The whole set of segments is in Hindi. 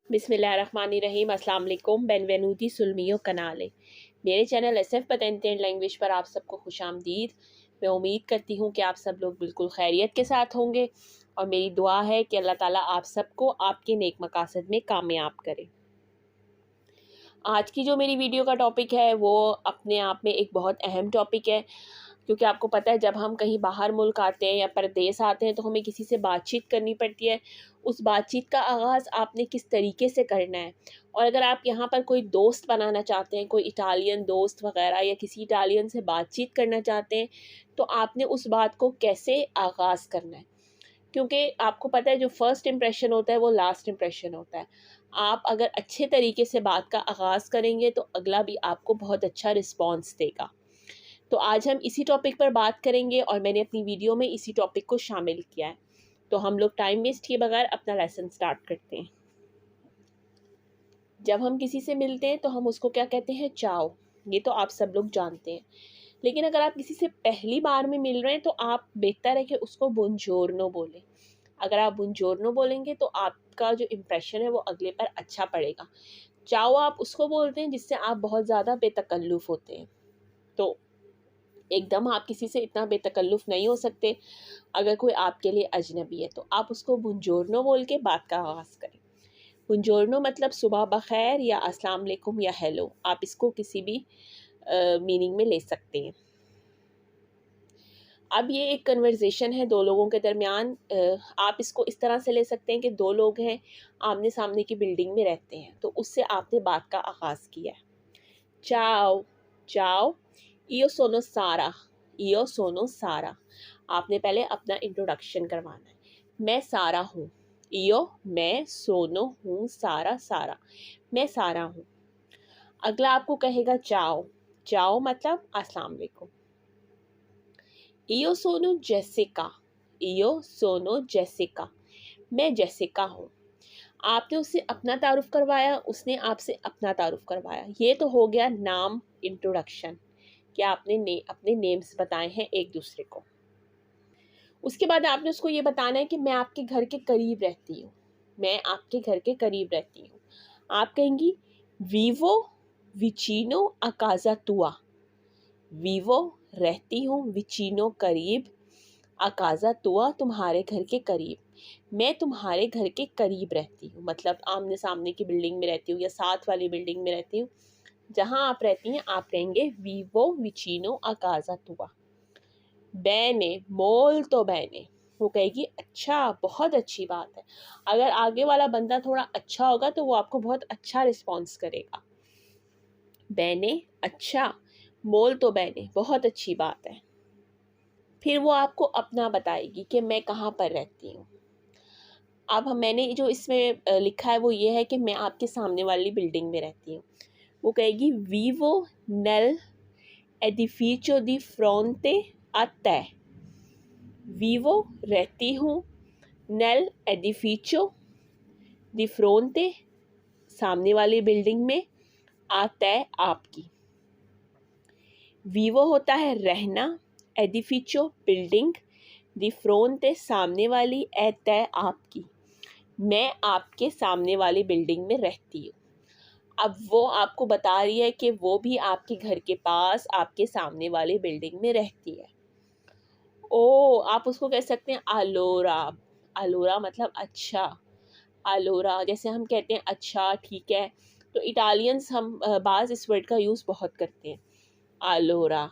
बिस्मिल्लाहिर्रहमानिर्रहीम। अस्सलाम वालेकुम। बेनवेनुती सुल मियो कनाले। मेरे चैनल SF पतंते लैंग्वेज पर आप सबको खुशामदीद। मैं उम्मीद करती हूँ कि आप सब लोग बिल्कुल खैरियत के साथ होंगे और मेरी दुआ है कि अल्लाह ताला आप सबको आपके नेक मकासद में कामयाब करे। आज की जो मेरी वीडियो का टॉपिक है वो अपने आप में एक बहुत अहम टॉपिक है, क्योंकि आपको पता है जब हम कहीं बाहर मुल्क आते हैं या परदेस आते हैं तो हमें किसी से बातचीत करनी पड़ती है। उस बातचीत का आगाज़ आपने किस तरीके से करना है, और अगर आप यहाँ पर कोई दोस्त बनाना चाहते हैं, कोई इटालियन दोस्त वगैरह या किसी इटालियन से बातचीत करना चाहते हैं, तो आपने उस बात को कैसे आगाज़ करना है। क्योंकि आपको पता है जो फर्स्ट इम्प्रेशन होता है वो लास्ट इम्प्रेशन होता है। आप अगर अच्छे तरीके से बात का आगाज़ करेंगे तो अगला भी आपको बहुत अच्छा रिस्पॉन्स देगा। तो आज हम इसी टॉपिक पर बात करेंगे और मैंने अपनी वीडियो में इसी टॉपिक को शामिल किया है। तो हम लोग टाइम वेस्ट किए बगैर अपना लेसन स्टार्ट करते हैं। जब हम किसी से मिलते हैं तो हम उसको क्या कहते हैं, चाओ। ये तो आप सब लोग जानते हैं। लेकिन अगर आप किसी से पहली बार में मिल रहे हैं तो आप बेहतर है कि उसको बुongiorno बोलें। अगर आप बुongiorno बोलेंगे तो आपका जो इम्प्रेशन है वो अगले पर अच्छा पड़ेगा। चाओ आप उसको बोलते हैं जिससे आप बहुत ज़्यादा बेतकल्लुफ़ होते हैं। तो एकदम आप किसी से इतना बेतकल्लुफ़ नहीं हो सकते। अगर कोई आपके लिए अजनबी है तो आप उसको बुongiorno बोल के बात का आगाज़ करें। बुongiorno मतलब सुबह बखैर या अस्सलाम वालेकुम या हेलो। आप इसको किसी भी मीनिंग में ले सकते हैं। अब ये एक कन्वर्सेशन है दो लोगों के दरमियान। आप इसको इस तरह से ले सकते हैं कि दो लोग हैं, आमने सामने की बिल्डिंग में रहते हैं, तो उससे आपने बात का आगाज़ किया है। चाओ चाओ, इयो सोनो सारा, इयो सोनो सारा। आपने पहले अपना इंट्रोडक्शन करवाना है। मैं सारा हूँ। इयो मैं, सोनो हूँ, सारा सारा, मैं सारा हूँ। अगला आपको कहेगा चाओ। चाओ मतलब अस्सलाम वालेकुम। इयो सोनो जेसिका, इयो सोनो जेसिका, मैं जेसिका हूँ। आपने उससे अपना तारुफ करवाया, उसने आपसे अपना तारुफ करवाया। ये तो हो गया नाम, इंट्रोडक्शन, कि आपने अपने नेम्स बताए हैं एक दूसरे को। उसके बाद आपने उसको ये बताना है कि मैं आपके घर के करीब रहती हूँ, मैं आपके घर के करीब रहती हूँ। आप कहेंगी वीवो विचिनो आ casa tua। वीवो रहती हूँ, विचिनो करीब, आ casa tua तुम्हारे घर के करीब, मैं तुम्हारे घर के करीब रहती हूँ। मतलब आमने सामने की बिल्डिंग में रहती हूँ या साथ वाली बिल्डिंग में रहती हूँ। जहाँ आप रहती हैं आप कहेंगे वीवो विचिनो आ casa tua। बैने मोल्तो बैने, वो कहेगी अच्छा, बहुत अच्छी बात है। अगर आगे वाला बंदा थोड़ा अच्छा होगा तो वो आपको बहुत अच्छा रिस्पॉन्स करेगा। बैने अच्छा, मोल्तो बैने बहुत अच्छी बात है। फिर वो आपको अपना बताएगी कि मैं कहाँ पर रहती हूँ। अब मैंने जो इसमें लिखा है वो ये है कि मैं आपके सामने वाली बिल्डिंग में रहती हूँ। वो कहेगी वीवो नेल एडिफिcio दी फ्रोंटे a te। वीवो रहती हूँ, नेल एडिफिcio दी फ्रोंटे सामने वाली बिल्डिंग में, a te आपकी। वीवो होता है रहना, एडिफिcio बिल्डिंग, दी फ्रोंटे सामने वाली, ए te आपकी, मैं आपके सामने वाली बिल्डिंग में रहती हूँ। अब वो आपको बता रही है कि वो भी आपके घर के पास आपके सामने वाली बिल्डिंग में रहती है। ओ, आप उसको कह सकते हैं अलोरा। अलोरा मतलब अच्छा। अलोरा जैसे हम कहते हैं अच्छा ठीक है, तो इटालियंस हम बाज़ इस वर्ड का यूज़ बहुत करते हैं। अलोरा,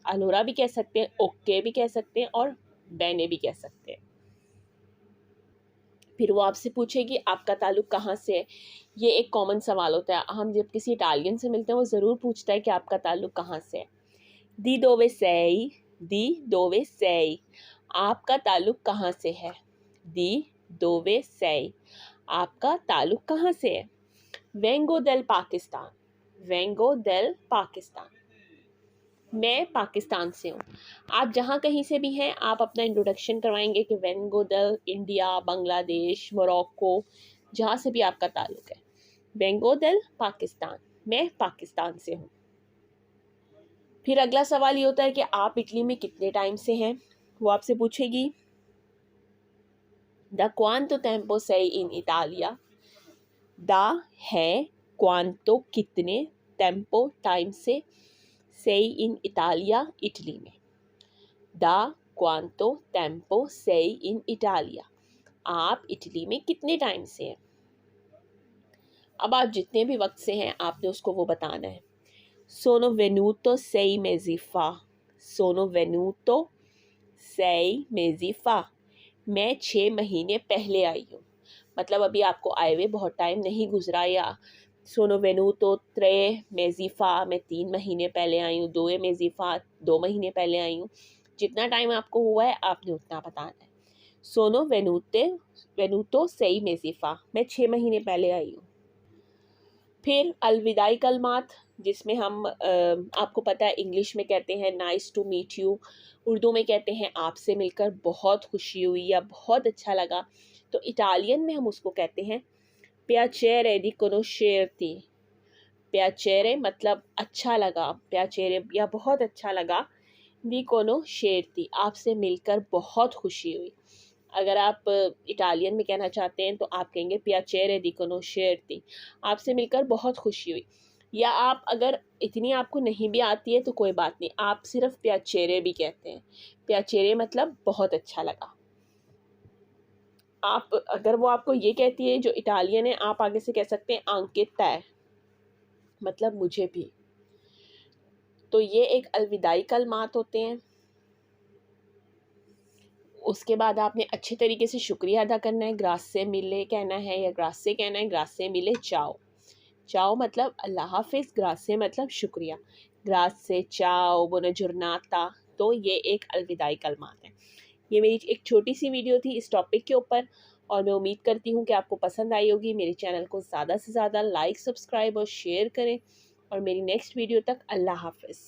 अलोरा भी कह सकते हैं, ओके भी कह सकते हैं और बैने भी कह सकते हैं। फिर वो आपसे पूछेगी आपका ताल्लुक़ कहाँ से है। ये एक कॉमन सवाल होता है, हम जब किसी इटालियन से मिलते हैं वो ज़रूर पूछता है कि आपका ताल्लुक़ कहाँ से है। दी दोवे sei, दी दोवे sei, आपका ताल्लुक़ कहाँ से है। दी दोवे sei, आपका ताल्लुक़ कहाँ से है। वेंगो देल पाकिस्तान, वेंगो देल पाकिस्तान, मैं पाकिस्तान से हूँ। आप जहाँ कहीं से भी हैं आप अपना इंट्रोडक्शन करवाएंगे कि वेंगो देल इंडिया, बांग्लादेश, मोरक्को, जहाँ से भी आपका ताल्लुक़ है। वेंगो देल पाकिस्तान, मैं पाकिस्तान से हूँ। फिर अगला सवाल ये होता है कि आप इटली में कितने टाइम से हैं। वो आपसे पूछेगी दा क्वांतो टेम्पो sei in Italia, दा है, क्वांतो कितने, टेम्पो टाइम से, सेई इन इटालिया इटली में। दा क्वांतो टेम्पो सेई इन इटालिया, आप इटली में कितने टाइम से हैं। अब आप जितने भी वक्त से हैं आपने उसको वो बताना है। सोनो वेनुतो sei mesi fa, सोनो वेनुतो sei mesi fa, मैं 6 महीने पहले आई हूँ, मतलब अभी आपको आए हुए बहुत टाइम नहीं गुजरा। या सोनो वेनुतो त्रे मेजी फा, मैं 3 महीने पहले आई हूँ। दो मेजी फा, 2 महीने पहले आई हूँ। जितना टाइम आपको हुआ है आपने उतना बताना है। सोनो वेनुतो sei mesi fa, मैं 6 महीने पहले आई हूँ। फिर अलविदाई कलमात, जिसमें हम आपको पता है इंग्लिश में कहते हैं nice to meet you, Urdu में कहते हैं आपसे मिलकर बहुत खुशी हुई या बहुत अच्छा लगा। तो इटालियन में हम उसको कहते हैं पियाचेरे दी कोनोशेरती। पियाचेरे मतलब अच्छा लगा, पियाचेरे या बहुत अच्छा लगा, दी कोनोशेरती आपसे मिलकर बहुत खुशी हुई। अगर आप इटालियन में कहना चाहते हैं तो आप कहेंगे पियाचेरे दी कोनोशेरती, आपसे मिलकर बहुत खुशी हुई। या आप अगर इतनी आपको नहीं भी आती है तो कोई बात नहीं, आप सिर्फ पियाचेरे भी कहते हैं। पियाचेरे मतलब बहुत अच्छा लगा। आप अगर वो आपको ये कहती है जो इटालियन है, आप आगे से कह सकते हैं आंके तय, मतलब मुझे भी। तो ये एक अलविदाई कलमात होते हैं। उसके बाद आपने अच्छे तरीके से शुक्रिया अदा करना है। ग्रास से मिले कहना है या ग्रास से कहना है, ग्रास से मिले चाओ। चाओ मतलब अल्लाह हाफिज़, ग्रास से मतलब शुक्रिया। ग्रास से चाओ, बुना जुर्नाता। तो ये एक अलविदाई कलमात है। ये मेरी एक छोटी सी वीडियो थी इस टॉपिक के ऊपर, और मैं उम्मीद करती हूँ कि आपको पसंद आई होगी। मेरे चैनल को ज़्यादा से ज़्यादा लाइक, सब्सक्राइब और शेयर करें। और मेरी नेक्स्ट वीडियो तक अल्लाह हाफिज़।